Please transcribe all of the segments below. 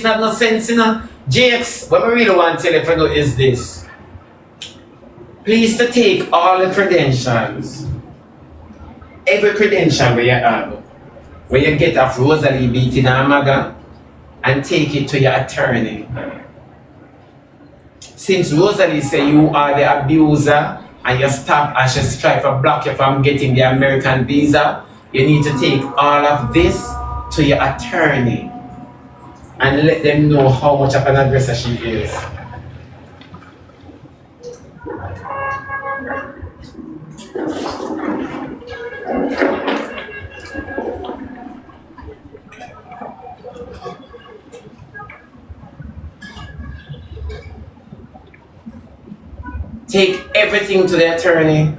have no sense, you know. Jakes, what we really want to tell you for know is this. Please to take all the credentials, every credential where you have, where you get off Rosealee beating her mother, and take it to your attorney. Since Rosealee say you are the abuser and you stop and she try to block you from getting the American visa, you need to take all of this to your attorney and let them know how much of an aggressor she is. Take everything to the attorney.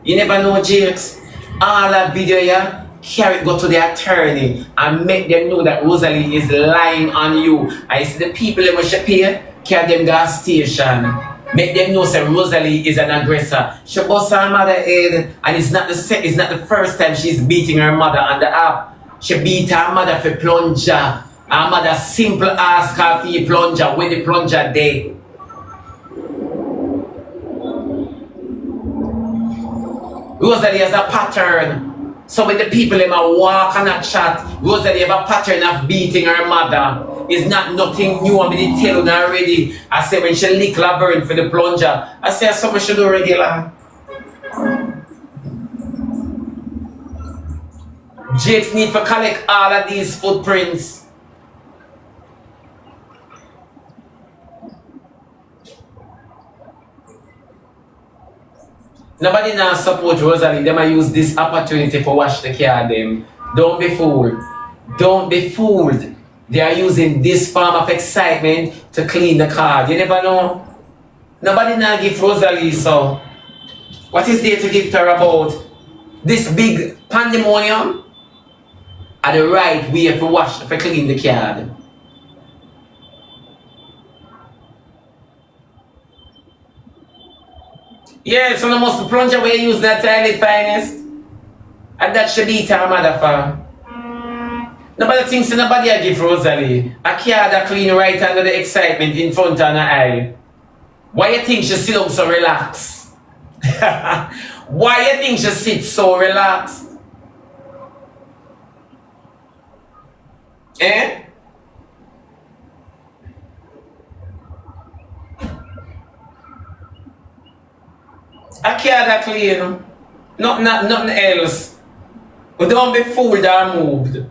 You never know, Jakes. All that video, yeah, carry it, go to the attorney and make them know that Rosealee is lying on you. I see the people that must pay, carry them gas station. Make them know that Rosealee is an aggressor. She bust her mother head, and it's not the first time she's beating her mother on the app. She beat her mother for plunger. Her mother simple ask her for the plunger when the plunger day. Rosealee has a pattern. So when the people in my walk and a chat, Rosealee have a pattern of beating her mother. It's not nothing new. I'm going to tell you already. I say when she lick Laverne for the plunger, I say something she do regular. Jakes need to collect all of these footprints. Nobody now support Rosealee. They might use this opportunity for wash the car them. Don't be fooled. Don't be fooled. They are using this form of excitement to clean the car. You never know. Nobody now give Rosealee so. What is there to give her about? This big pandemonium? Are the right way to wash, to clean the car. Yeah, so the most plunger where you use that toilet finest. And that should beat her mother for. Nobody thinks nobody will give Rosealee a car that clean right under the excitement in front of her eye. Why you think she sit up so relaxed? Why you think she sits so relaxed? Eh? A car that clean. Nothing else. But don't be fooled or moved.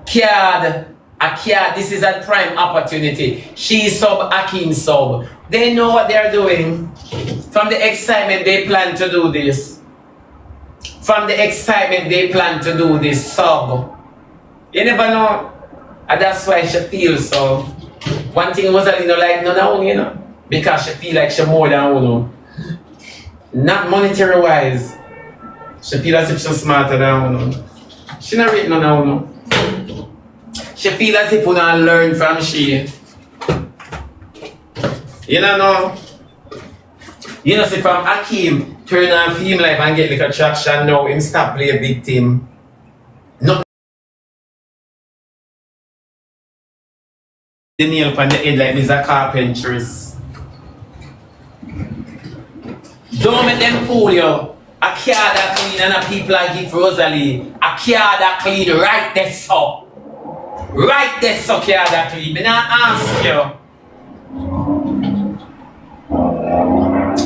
This is a prime opportunity. She sub, Akim sub. They know what they're doing. From the excitement, they plan to do this. From the excitement, they plan to do this sub. You never know. And that's why she feels so. One thing was that you know, like no, you know, because she feel like she more than Uno. Not monetary wise. She feel as if she's smarter than Uno. She not written on Uno. She feel as if we don't learn from she. You know, you know, see from Akim turn on film life and get like a traction now, him stop play a victim. Not the nail on the head like Mr. Carpenter's. Don't make them fool you. A car that clean and a people that give Rosealee. A car that clean right there so. Right there so car that clean. Me not ask you.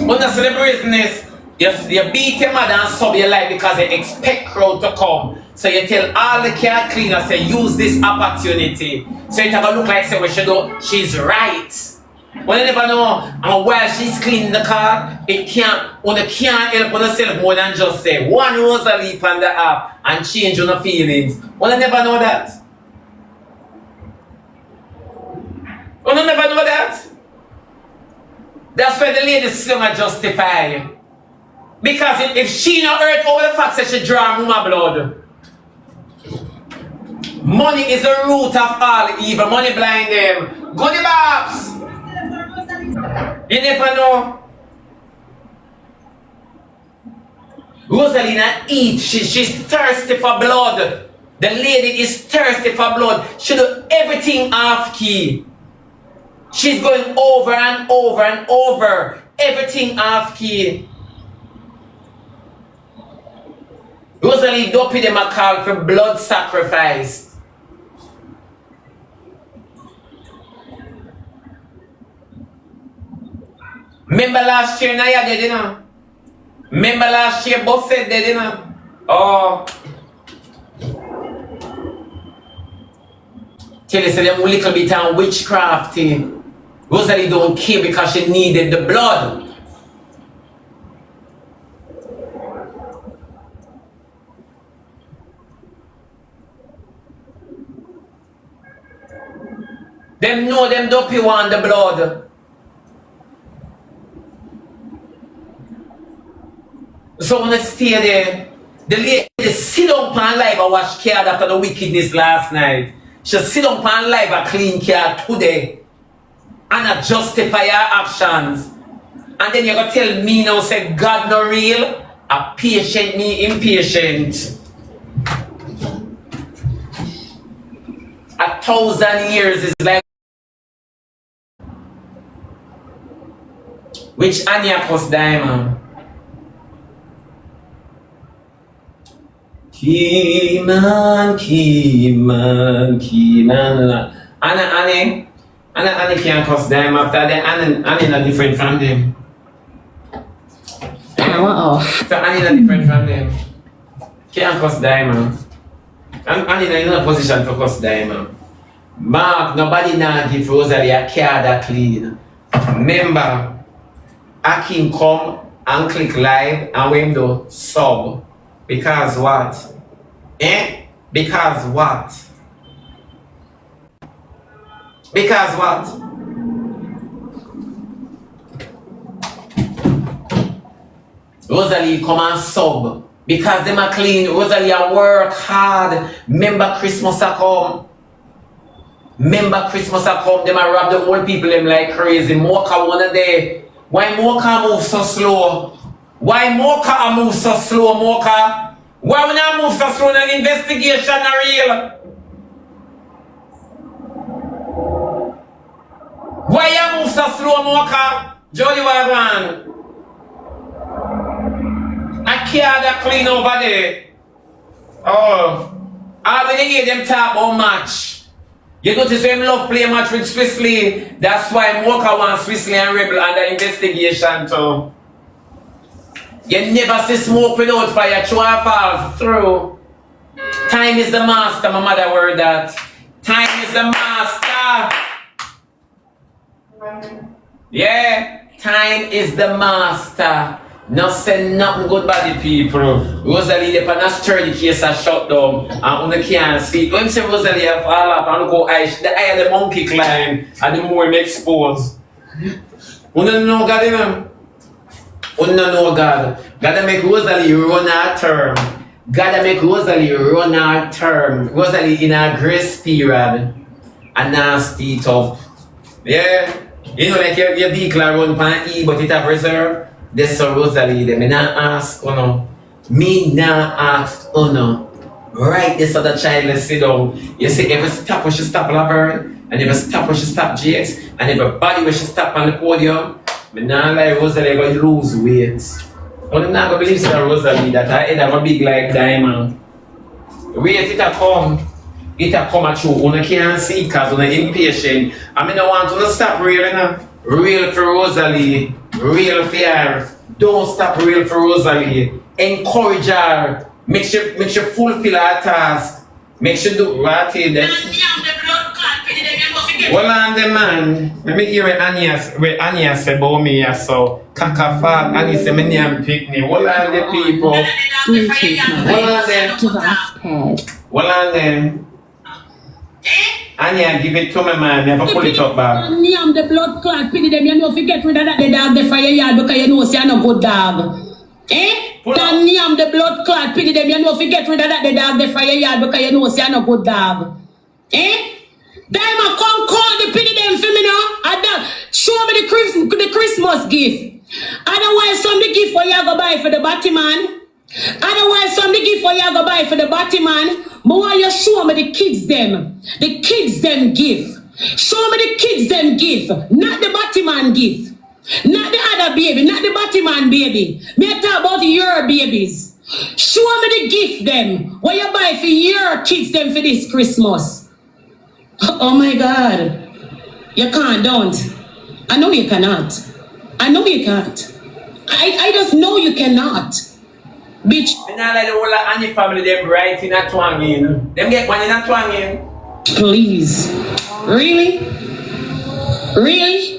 When you see the business, you beat your mother and sub your life because you expect crowd to come. So you tell all the car cleaners, say use this opportunity. So it will look like say what she do, she's right. When you never know, and while she's cleaning the car, it can't help on yourself more than just say one Rosealee on the app and change your feelings. When you never know that. When you never know that. That's why the ladies still not justify. Because if she not hurt over the fact that she draw mama blood. Money is the root of all evil. Money blind them. Go the babs. You never know. Rosealee not eat. She's thirsty for blood. The lady is thirsty for blood. She do everything off key. She's going over and over and over. Everything off key. Rosealee don't pay them a call for blood sacrifice. Remember last year, Naya did, you know? Remember last year, both said did, you know? Oh. Tell you, say them little bit of witchcrafty. Rosealee don't care because she needed the blood. Them know them dopey want the blood. So when I stay there, the lady sit down on live and watch car after the wickedness last night. She sit down on live and clean car today. And I justify her actions. And then you're going to tell me now, say God no real, a patient me impatient. 1,000 years is like which Anya cost diamond. Keyman. Anna can't cost them after that. Anna not different from them. So Anna not different from them. Can't cost diamond. Anna in a position to cost diamond. Mark, nobody now give Rosealee a car that clean. Remember, Akim come and click live and window sub. Because what? Because what? Because what? Rosealee come and sub. Because them are clean. Rosealee a work hard. Remember Christmas a come. Them a rob the old people them like crazy. Mocha one a day. Why Mocha move so slow? Why Mocha move so slow, Mocha? Why when I move so slow and investigation are real? Why you move so slow, Mocha? Jolly Wagon. I can't that clean over there. Oh. All when you hear them talk about match. You notice them love play match with Rosealee. That's why Mocha wants Rosealee and Rebel under investigation too. You never see smoke without fire, true or false, through. Time is the master, my mother word that. Time is the master. Yeah, time is the master. Not say nothing good by the people. Rosealee, they pan a sturdy case a shut down. And you can't see. When you say Rosealee have fall off and go the eye of the monkey climb and the more him exposed. You don't know God, you know? You don't know God. Gotta make Rosealee run her term. Gotta make Rosealee run her term. Rosealee in a grace period. A nasty tough. Yeah. You know like your vehicle run pan E but it have reserve. This so Rosealee them. Me not ask Me not ask Right this other child sit down. You see every stop when she stop Laverne and every stop when she stop GX and everybody when she stop on the podium. Me not like Rosealee going to lose weight. I'm not going to believe that Rosealee that her head have a big like diamond. Wait it a come. It a come at you. You can't see because you're impatient. I mean I want to stop real enough. Real for Rosealee. Real for her. Don't stop real for Rosealee. Encourage her. Make sure fulfill her task. Make sure do what it is. Well on the man. Let me hear what Anya said about me so Kakafat Anya said my name pick me. Well on the people. Well on them. Well on them. Anya, give it to me, man. Never pull it up back. I'm the blood clot. Pity them, you know, if you get rid of that, the dog, the fire yard, because you know, you're no good dog. I'm the blood clot. Pity them, you know, if you get rid of that, the dog, the fire yard, because you know, you're no good dog. Diamond, come call the pity them for me now. Show me the Christmas gift. Otherwise, some the gift for you go buy for the Batman. Otherwise, from the gift what you go buy for the body man, but while you show me the kids them gift. Show me the kids them gift, not the body man gift. Not the other baby, not the body man baby. Me talk about your babies. Show me the gift them. What you buy for your kids them for this Christmas. Oh my God. You can't, don't. I know you cannot. I know you can't. I just know you cannot. Bitch. And now like the whole Annie family, them right in a twanging. Them get one in a twanging. Please. Really? Really?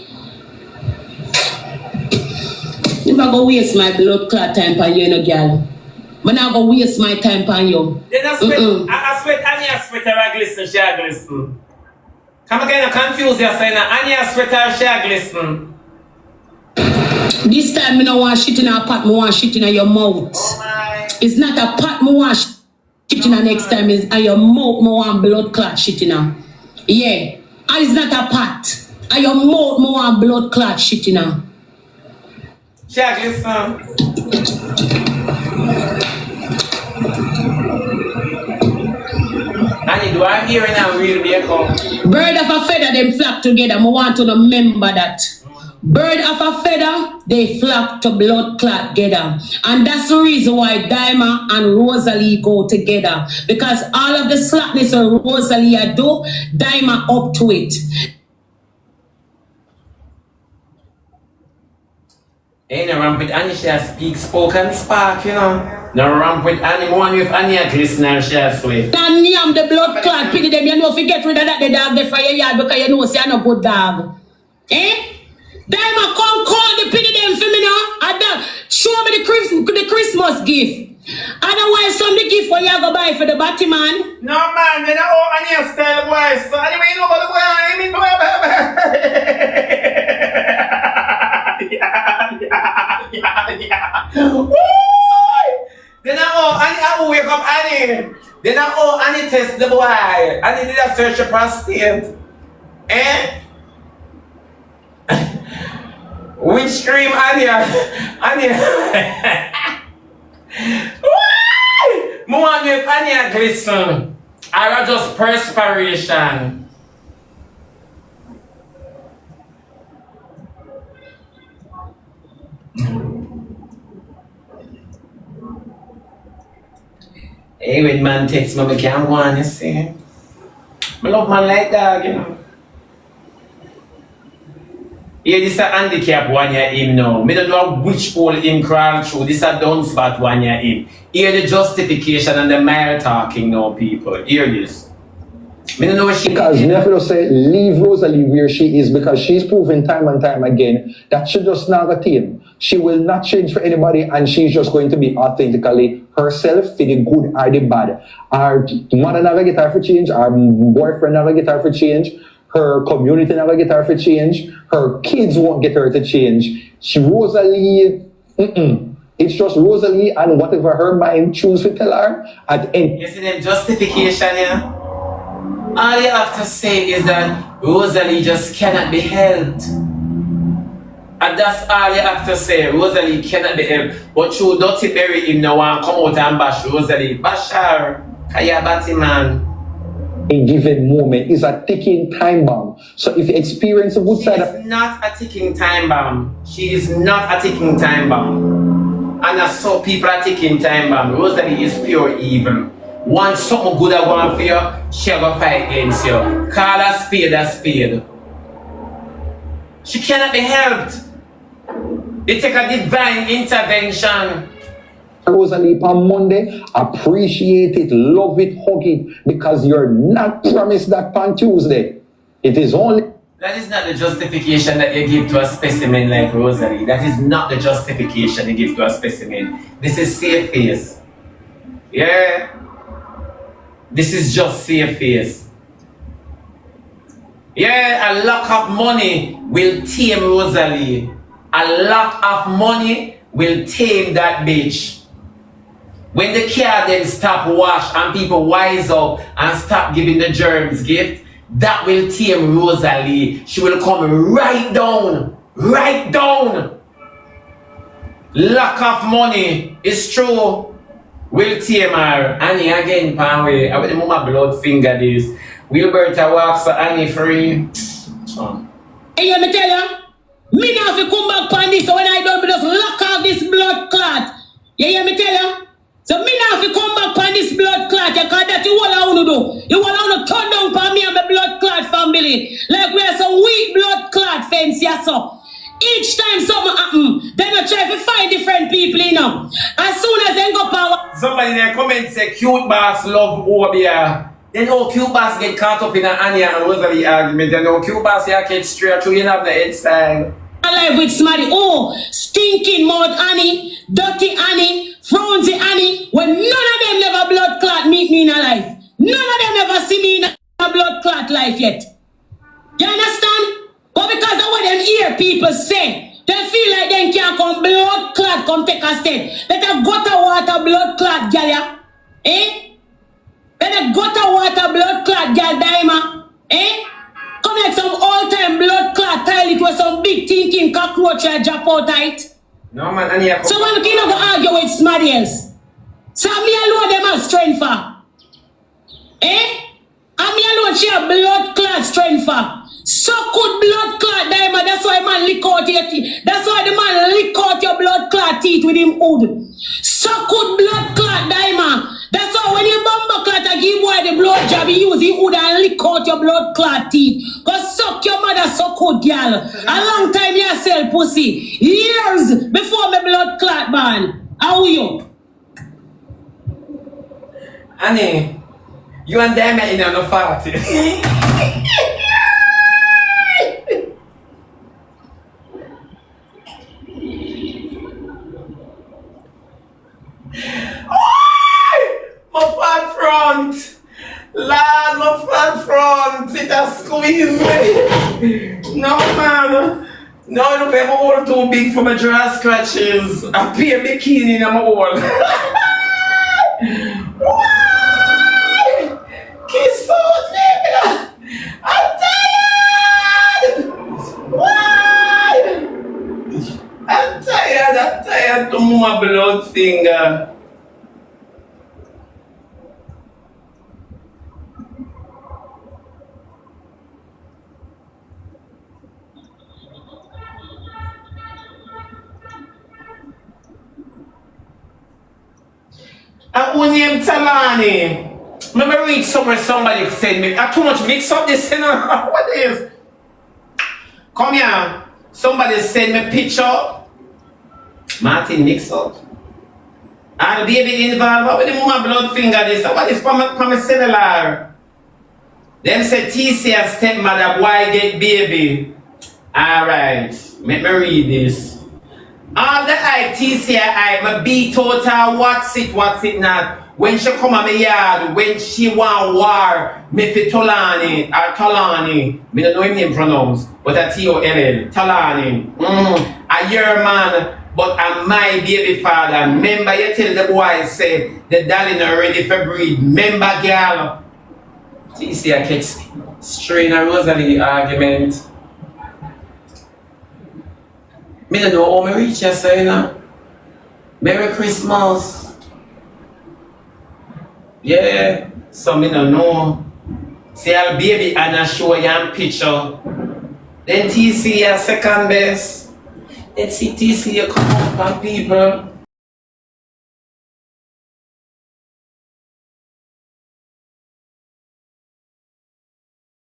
If I go waste my blood clot time on you, no girl. But now I go waste my time on you. Then I sweat Annie a sweater a glisten, she a glisten. Come again, I confuse you saying Annie a sweater, she a glisten. This time I don't want shit in a pot, I want shit in your mouth. Oh my. It's not a pot, I want shit in next time is your mouth, I want blood clot shit in her. Yeah. And it's not a pot. And your mouth, I want blood clot shit in her. She a glisten. Annie, do I hear it now real vehicle? Bird of a feather, them flock together. I want to remember that. Bird of a feather, they flock to blood clot together. And that's the reason why Diamond and Rosealee go together. Because all of the slackness of Rosealee do, Diamond up to it. Ain't no ramp with Annie, she speak spoken spark, you know. No ramp with Annie, one with Annie a glisten and she a sweat. And yam the blood clot, pity them, you know, if you get rid of that, the dog there for your yard because you know, you're no good dog. Eh? Diamond, come call the pity them for me now. And show me the Christmas gift. Otherwise, some the gift what you go buy for the body man. No man, they don't owe Annie a style boy. So anyway, you know what the boy I mean, Then I wake up Annie. Then I Annie test the boy. Annie did a search of prostate. Eh? Which cream Annie? More with Annie glisten. I just perspiration. Hey, when man text me, I can't go on, you see. I love man like that, you know. Yeah, this is a handicap one year in now. I don't know which hole him crawl through. This is a down spot one year in. Hear the justification and the mile talking now, people. Hear this. I don't know what she because me have to say, leave Rosealee where she is because she's proven time and time again that she just not a team. She will not change for anybody and she's just going to be authentically herself for the good or the bad. Our mother never get her for change, our boyfriend never get her for change, her community never get her for change, her kids won't get her to change. Rosealee, it's just Rosealee and whatever her mind choose to tell her at end. You see them justification, yeah? All you have to say is that Rosealee just cannot be helped. And that's all you have to say. Rosealee cannot be helped. But you dirty bury him now and come out and bash Rosealee. Bash her. Kaya batty man. A given moment is a ticking time bomb. So if you experience a good side of... She is not a ticking time bomb. She is not a ticking time bomb. And I saw people are ticking time bomb. Rosealee is pure evil. Want something good I want for you, she will fight against you. Call a spade a spade. She cannot be helped. It take a divine intervention. Rosealee on Monday, appreciate it, love it, hug it, because you're not promised that on Tuesday. It is only... That is not the justification that you give to a specimen like Rosealee. That is not the justification you give to a specimen. This is safe face. Yeah. This is just safe face. Yeah, a lot of money will tame Rosealee. A lot of money will tame that bitch. When the car then stop wash and people wise up and stop giving the germs gift, that will tame Rosealee. She will come right down. Right down. Lack of money. It's true. Will Tamar, Annie again, Panway. I will mama blood finger this. Wilberta walks for Annie free. Hey, let me tell you, me now if you come back on this, so when I don't just lock off this blood clot. You hear me tell you? So me now if you come back on this blood clot, you call that you all I want to do. You all I want to turn down for me and my blood clot family. Like we are some weak blood clot fence, yes, so. Each time something happen, then I try to find different people, you know. As soon as they go power. Somebody in the comments say cute boss love Obia. Then no cute boss get caught up in an Anya and Rosalie argument. And no cute boss here get straight through, you have the head style. Alive with somebody, oh, stinking mouth Annie, dirty Annie, frownsy Annie, when none of them never blood clot meet me in a life. None of them ever see me in a blood clot life yet. You understand? But because of what them hear people say, they feel like they can't come blood clot, come take a step. Let a gutter water blood clot, gal, ya. Eh? Let a gutter water blood clot, gal, daima. Eh? Come like some all-time blood clot tile it with some big thinking cockroach and drop out tight. No man, and you so when you not go argue with somebody else. So me alone them have strength for. Eh? And me alone she have blood clot strength for. So good blood clot diamond, that's why man lick out your teeth. That's why the man lick out your blood clot teeth with him hood. So good blood clot diamond. That's why when you bumper clot and give boy the blood job, he use him hood and lick out your blood clot teeth. Cause suck your mother so good girl. A long time you sell pussy. Years before my blood clot man. How are you? Annie, you and them in on the party. My fat front! Lad, my fat front! It has squeezed me! No, man! No, I don't have my hole too big for my dry scratches. I pay a bikini in my hole. Why? Kiss out, nigga! I'm tired! Why? I'm tired to move my blood finger. I name Talani. Remember read somewhere somebody said me, I too much mix up this, you know. What is? Come here. Somebody send me picture. Martin mix up. And the baby involved. How will my blood finger this? What is from my cellular? Them say TC a stepmother, boy get baby. Alright. Let me read this. All the ITCI, my B total, what's it not? When she come at my yard, when she want war, me fi Tolani, or Tolani, me don't know him name pronounced, but a T-O-L-L, Tolani. A your man, but I'm my baby father. Remember you tell the boy, say, the darling are ready for breed. Remember girl? TCI catch strain a Rosealee argument. Me don't know how me reach you, so you know. Merry Christmas. Yeah, so me don't know. See our baby and I show you a picture. Then TC a second best. Then see TC you come up on people.